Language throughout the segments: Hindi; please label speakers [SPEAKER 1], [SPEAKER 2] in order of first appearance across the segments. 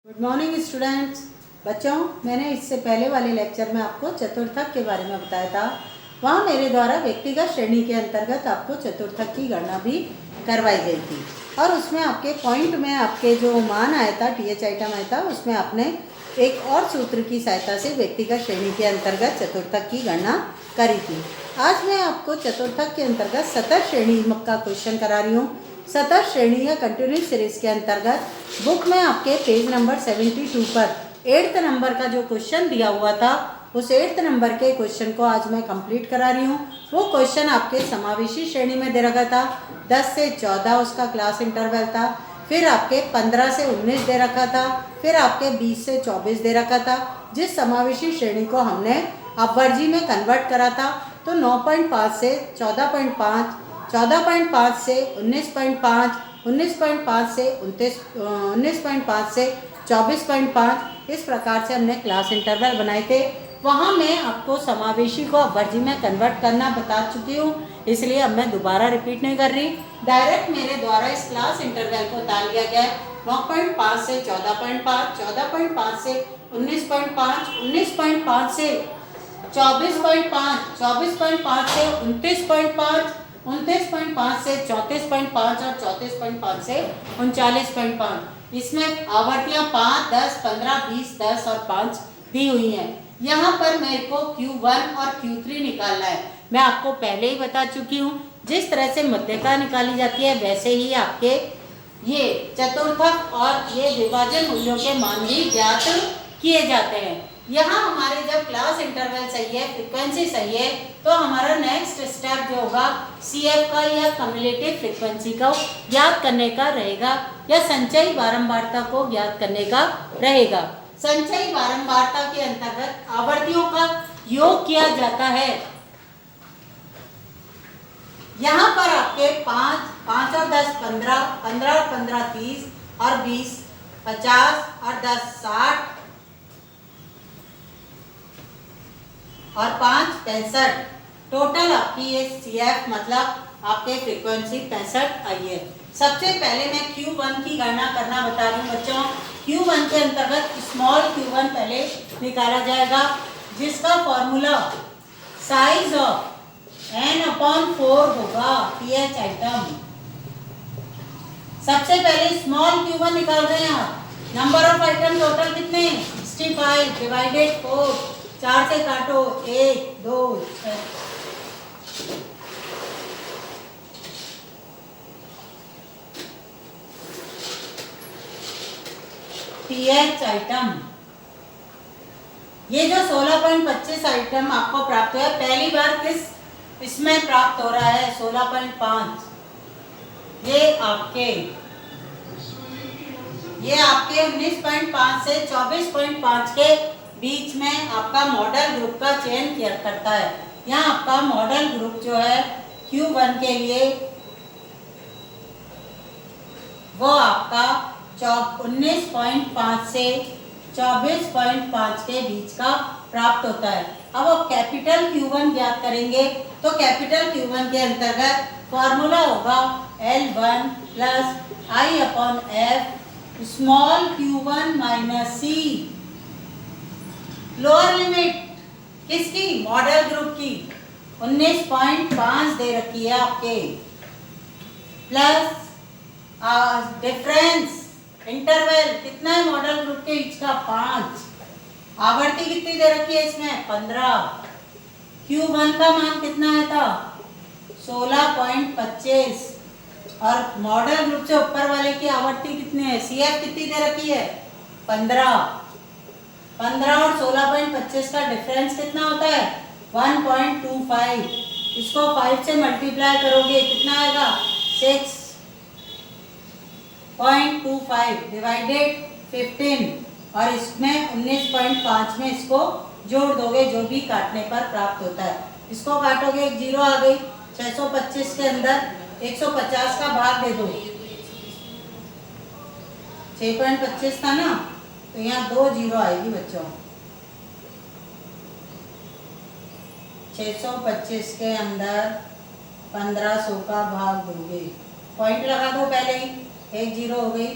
[SPEAKER 1] Good morning students. बच्चों, मैंने इससे पहले वाले लेक्चर में आपको चतुर्थक के बारे में बताया था। वहाँ मेरे द्वारा व्यक्तिगत श्रेणी के अंतर्गत आपको चतुर्थक की गणना भी करवाई गई थी और उसमें आपके पॉइंट में आपके जो मान आया था, टीएच आइटम आया था, उसमें आपने एक और सूत्र की सहायता से व्यक्तिगत श्रेणी के अंतर्गत चतुर्थक की गणना करी थी। आज मैं आपको चतुर्थक के अंतर्गत सतत श्रेणी का क्वेश्चन करा रही हूँ। सतत श्रेणी या कंटिन्यूस सीरीज के अंतर्गत बुक में आपके पेज नंबर 72 पर 8th नंबर का जो क्वेश्चन दिया हुआ था, उस 8th नंबर के क्वेश्चन को आज मैं कंप्लीट करा रही हूँ। वो क्वेश्चन आपके समावेशी श्रेणी में दे रखा था। 10 से 14 उसका क्लास इंटरवल था, फिर आपके 15 से 19 दे रखा था, फिर आपके 20 से 24 दे रखा था। जिस समावेशी श्रेणी को हमने अपवर्जी में कन्वर्ट करा था, तो 9.5 से 14.5, 14.5 से 19.5, 19.5 से 19.5 से 24.5, इस प्रकार से हमने क्लास इंटरवल बनाए थे। वहाँ मैं आपको समावेशी को अपवर्जी में कन्वर्ट करना बता चुकी हूँ, इसलिए अब मैं दोबारा रिपीट नहीं कर रही। डायरेक्ट मेरे द्वारा इस क्लास इंटरवल को डाल दिया गया है। 9.5 से 14.5, 14.5 से 19.5, 19.5 से 24.5, 24.5 से 29.5, 29.5 से 34.5 और 34.5 से 39.5। इसमें आवर्तियाँ 5, 10, 15, 20, 10 और 5 दी हुई हैं। यहाँ पर मेरे को Q1 और Q3 निकालना है। मैं आपको पहले ही बता चुकी हूँ, जिस तरह से मध्यका निकाली जाती है वैसे ही आपके ये चतुर्थक और ये विभाजन मूल्यों के मान भी ज्ञात किए जाते हैं। यहाँ हमारे जब क्लास इंटरवल सही है, फ्रिक्वेंसी सही है, तो हमारा नेक्स्ट स्टेप जो होगा CF का या कम्युलेटिव फ्रिक्वेंसी को ज्ञात करने का रहेगा या संचयी बारंबारता को ज्ञात करने का रहेगा। संचयी बारंबारता के अंतर्गत आवर्तियों का योग किया जाता है। यहाँ पर आपके 5, 5 और 10 15, 15 और 15 30 और 20 50 और 10 60 और 5 65। टोटल आपकी ये CF मतलब आपके फ्रीक्वेंसी 65 आई है। सबसे पहले मैं Q1 की गणना करना बता रही हूँ बच्चों। Q1 के अंतर्गत स्मॉल Q1 पहले निकाला जाएगा, जिसका फॉर्मूला साइज ऑफ n/4 होगा TH आइटम। सबसे पहले स्मॉल Q1 निकाल रहे हैं आप। नंबर ऑफ आइटम टोटल कितने? 65 डिवाइडेड 4, 4 से काटो 1 2 6। TH आइटम, ये जो 16.25 आइटम आपको प्राप्त हुआ है, पहली बार किस इसमें प्राप्त हो रहा है? 16.5। ये आपके 19.5 से 24.5 के बीच में आपका मॉडल ग्रुप का चयन किया करता है। यहाँ आपका मॉडल ग्रुप जो है Q1 के लिए वो आपका 19.5 से 24.5 के बीच का प्राप्त होता है। अब आप कैपिटल Q1 ज्ञात करेंगे, तो कैपिटल Q1 के अंतर्गत फॉर्मूला होगा L1 plus I/F small Q1 minus C। Lower limit किसकी? मॉडल ग्रुप की 19.5 दे रखी है आपके, प्लस डिफरेंस इंटरवल कितना है मॉडल ग्रुप के बीच का? 5। आवर्ती कितनी दे रखी है इसमें? 15। Q1 का मान कितना आया था? 16.25 और मॉडल ग्रुप से ऊपर वाले की आवर्ती कितनी है? CF कितनी दे रखी है? 15। 15 और 16.25 का डिफरेंस कितना होता है? 1.25। इसको 5 से मल्टीप्लाई करोगे कितना आएगा? 6.25 डिवाइडेड 15 और इसमें 19.5 में इसको जोड़ दोगे, जो भी काटने पर प्राप्त होता है। इसको काटोगे, एक जीरो आ गई। 625 के अंदर 150 का भाग दे दो। 6.25 था ना, तो यहाँ 2 जीरो आएगी बच्चों। 625 के अंदर 1500 का भाग दोगे, पॉइंट लगा दो पहले ही, 1 जीरो हो गई।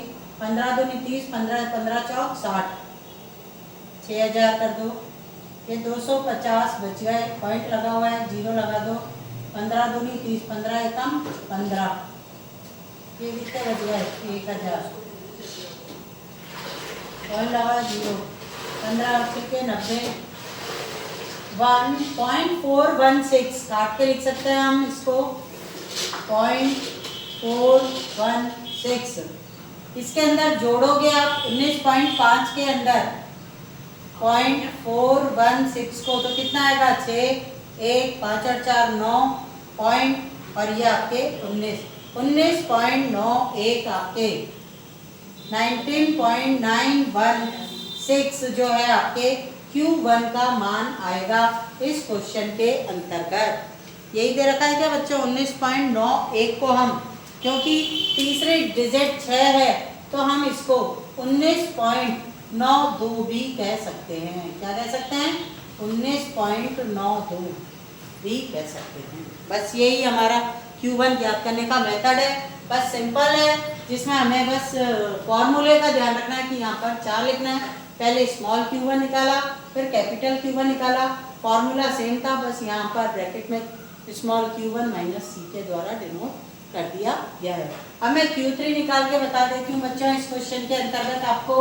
[SPEAKER 1] 15 दूनी 30, 15 15 चौक 60, 6000 कर दो। ये 250 बच गए, पॉइंट लगा हुआ है, जीरो लगा दो। 15 दूनी 30, 15 एकम 15, ये कितने बच गए? 1000, पॉइंट लगा जीरो। 15 के 90, 1.416 काट के लिख सकते हैं हम इसको, 0.416। इसके अंदर जोड़ोगे आप 19.5 के अंदर 0.416 को, तो कितना आएगा? 6, 1, 5 और 4 9 पॉइंट, और ये आपके 19.91 आपके 19.916 जो है आपके Q1 का मान आएगा इस क्वेश्चन के अंतर्गत। यही दे रखा है क्या बच्चों? 19.91 को हम, क्योंकि तीसरे डिजिट 6 है तो हम इसको 19.92 भी कह सकते हैं। क्या कह सकते हैं? 19.92 भी कह सकते हैं। बस यही हमारा Q1 ज्ञात करने का मेथड है। बस सिंपल है, जिसमें हमें बस फॉर्मूले का ध्यान रखना है कि यहाँ पर 4 लिखना है। पहले स्मॉल Q1 निकाला, फिर कैपिटल Q1 निकाला, फॉर्मूला सेम था, बस यहाँ पर ब्रैकेट में स्मॉल Q1 माइनस C के द्वारा डिनोट कर दिया गया है। अब मैं Q3 निकाल के बता देती हूँ बच्चों। इस क्वेश्चन के अंतर्गत आपको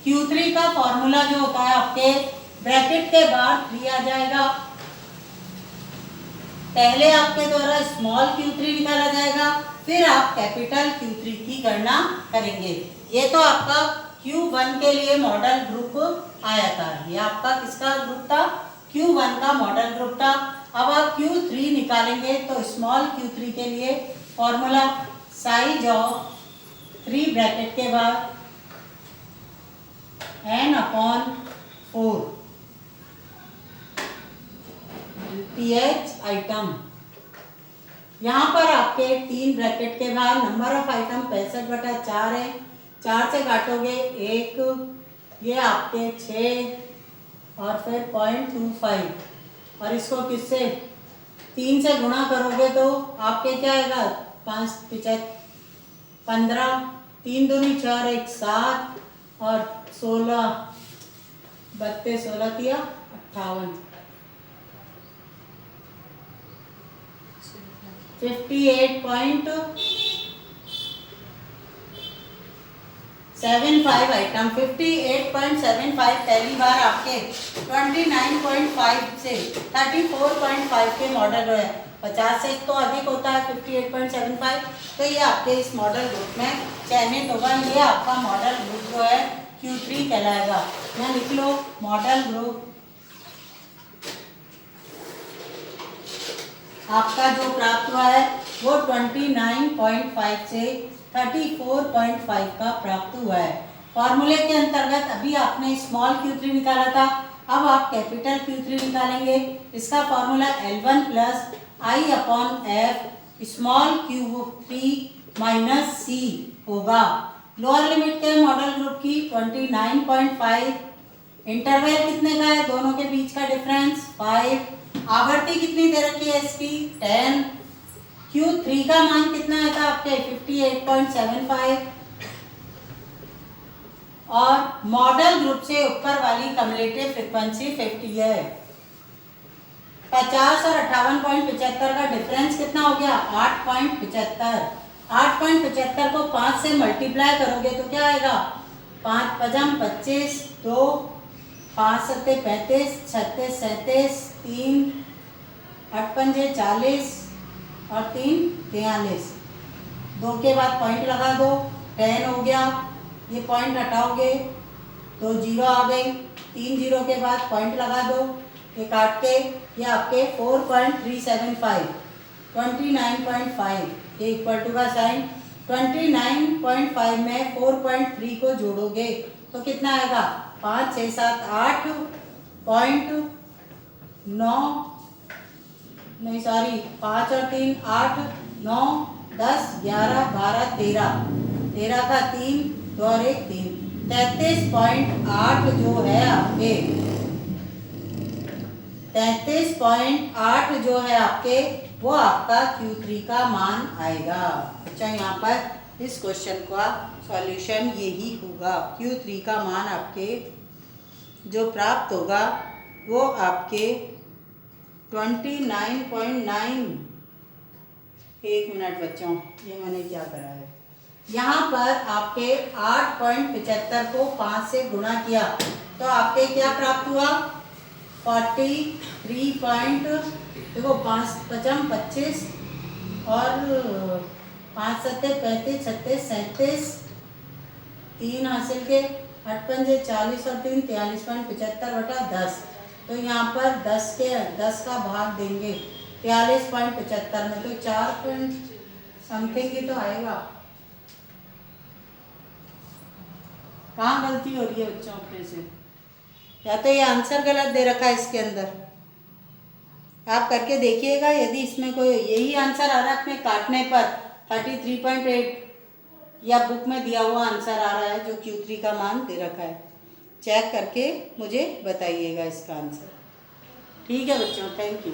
[SPEAKER 1] Q3 का फॉर्मूला जो होता है आपके ब्रैकेट के बाद 3 आ जाएगा। पहले आपके द्वारा स्मॉल Q3 निकाला जाएगा, फिर आप कैपिटल Q3 की गणना करेंगे। ये तो आपका Q1 के लिए मॉडल ग्रुप आया था। ये आपका किसका ग्रुप था? Q1 का मॉडल ग्रुप था। अब आप Q3 निकालेंगे तो स्मॉल Q3 के लिए फॉर्मूला साइज ऑफ 3 ब्रैकेट के बाद n/4 pH आइटम। यहाँ पर आपके 3 ब्रैकेट के बाद नंबर ऑफ आइटम 65/4 है। 4 से काटोगे 1, ये आपके 6 और फिर 0.25, और इसको किससे 3 से गुणा करोगे तो आपके क्या आएगा? 5 15, 3 दूनी 4, 1 7 और 16 32, 16 किया 58, 58.75 आइटम। 58.75 पहली बार आपके 29.5 से 34.5 के मॉडल है। 50 से तो अधिक होता है 58.75, तो ये आपके इस मॉडल ग्रुप में चयनित होगा। ये आपका मॉडल ग्रुप जो है Q3 कहलाएगा। यहाँ लिख लो मॉडल ग्रुप आपका जो प्राप्त हुआ है वो 29.5 से 34.5 का प्राप्त हुआ है। फॉर्मूले के अंतर्गत अभी आपने स्मॉल Q3 निकाला था, अब आप कैपिटल Q3 निकालेंगे। इसका formula L1 plus I/F small Q3 minus C होगा। लोअर लिमिट के मॉडल ग्रुप की 29.5, इंटरवल कितने का है? दोनों के बीच का डिफरेंस 5, आवृत्ति कितनी दे रखी है इसकी? 10। Q3 का मान कितना है था आपके? 58.75, और मॉडल ग्रुप से ऊपर वाली कम्युलेटिव फ्रीक्वेंसी 50 है। 50 और 58.75 का डिफरेंस कितना हो गया? 8.75। 8.75 को 5 से मल्टीप्लाई करोगे तो क्या आएगा? 5 पचम 25, 2 5 सत्ते 35, 36 37, 3 8 पंजे 40 और 3 43। 2 के बाद पॉइंट लगा दो, 10 हो गया। ये पॉइंट हटाओगे तो 0 आ गई। 3 0 के बाद पॉइंट लगा दो, ये काट के ये आपके 4.375, 29.5 ये इक्वल टू का साइन। 29.5 में 4.3 को जोड़ोगे तो कितना आएगा? 5 6 7 8.9 नहीं सॉरी 5 और 3 8 9 10 11 12 13, 13 का 3 2 और 1 3, 33.8 जो है आपके 33.8 जो है आपके वो आपका Q3 का मान आएगा। अच्छा यहाँ पर इस क्वेश्चन को आप सॉल्यूशन यही होगा। Q3 का मान आपके जो प्राप्त होगा वो आपके 29.9। एक मिनट बच्चों, ये मैंने क्या करा है, यहाँ पर आपके 8.75 को 5 से गुणा किया तो आपके क्या प्राप्त हुआ, 43 देखो 5 पचम 25 और 5 सत्ते 35 36 37 3 हासिल के 8 पंजे 40 और 3 43.75/10। तो यहाँ पर 10 का भाग देंगे 43.75 में, तो 4 पॉइंट समथिंग ही तो आएगा। कहाँ गलती हो रही है बच्चों अपने से, या तो ये आंसर गलत दे रखा है इसके अंदर, आप करके देखिएगा। यदि इसमें कोई यही आंसर आ रहा है अपने काटने पर 33.8, या बुक में दिया हुआ आंसर आ रहा है जो Q3 का मान दे रखा है, चेक करके मुझे बताइएगा इसका आंसर। ठीक है बच्चों, थैंक यू।